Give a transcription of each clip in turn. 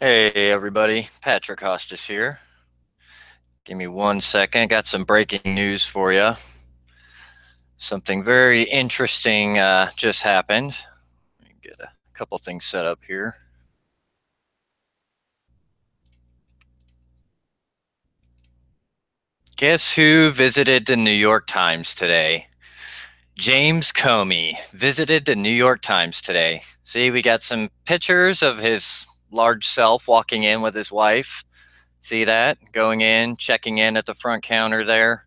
Hey everybody, Patrick Hostis here. Give me 1 second. Got some breaking news for you. Something very interesting just happened. Let me get a couple things set up here. Guess who visited the New York Times today? James Comey visited the New York Times today. See, we got some pictures of his large self walking in with his wife. See that? Going in, checking in at the front counter there.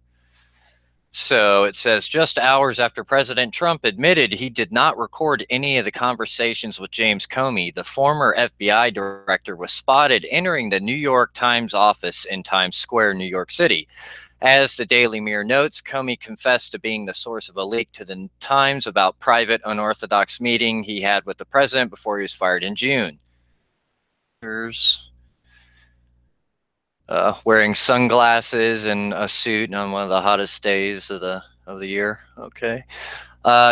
So it says just hours after President Trump admitted he did not record any of the conversations with James Comey, the former FBI director was spotted entering the New York Times office in Times Square, New York City. As the Daily Mirror notes, Comey confessed to being the source of a leak to the Times about private unorthodox meeting he had with the president before he was fired in June. Here's wearing sunglasses and a suit on one of the hottest days of the year. Okay.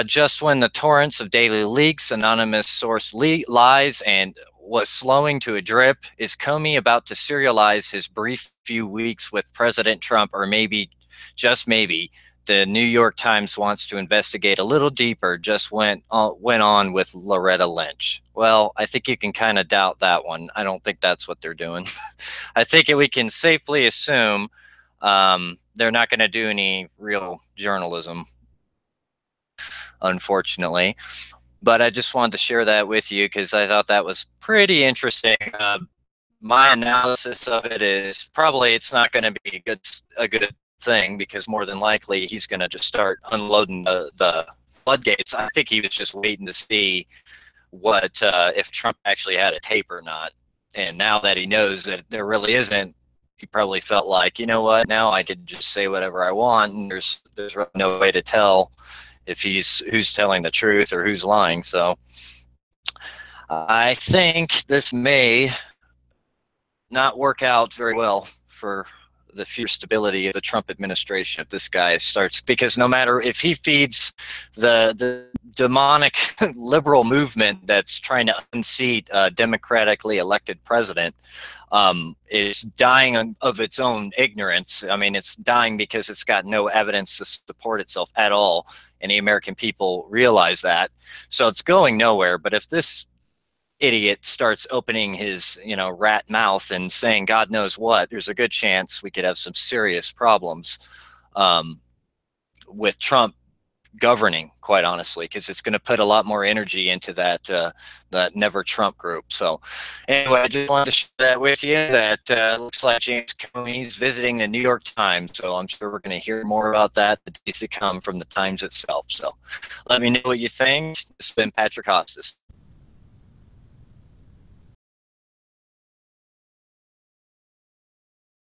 Just when the torrents of daily leaks, anonymous source lies, and was slowing to a drip, is Comey about to serialize his brief few weeks with President Trump, or maybe, just maybe, the New York Times wants to investigate a little deeper? Just went on with Loretta Lynch. Well, I think you can kind of doubt that one. I don't think that's what they're doing. I think we can safely assume they're not going to do any real journalism, unfortunately. But I just wanted to share that with you because I thought that was pretty interesting. My analysis of it is probably it's not going to be a good thing, because more than likely he's going to just start unloading the floodgates. I think he was just waiting to see what if Trump actually had a tape or not. And now that he knows that there really isn't, he probably felt like, you know what, now I could just say whatever I want, and there's no way to tell if who's telling the truth or who's lying. So I think this may not work out very well for the future stability of the Trump administration if this guy starts, because no matter if he feeds the demonic liberal movement that's trying to unseat a democratically elected president, is dying of its own ignorance. I mean, it's dying because it's got no evidence to support itself at all, and the American people realize that. So it's going nowhere. But if this idiot starts opening his rat mouth and saying God knows what, there's a good chance we could have some serious problems with Trump governing, quite honestly, because it's going to put a lot more energy into that Never Trump group. So anyway, I just wanted to share that with you. That looks like James Comey is visiting the New York Times, so I'm sure we're going to hear more about that the days to come from the Times itself. So let me know what you think. This has been Patrick Hostis.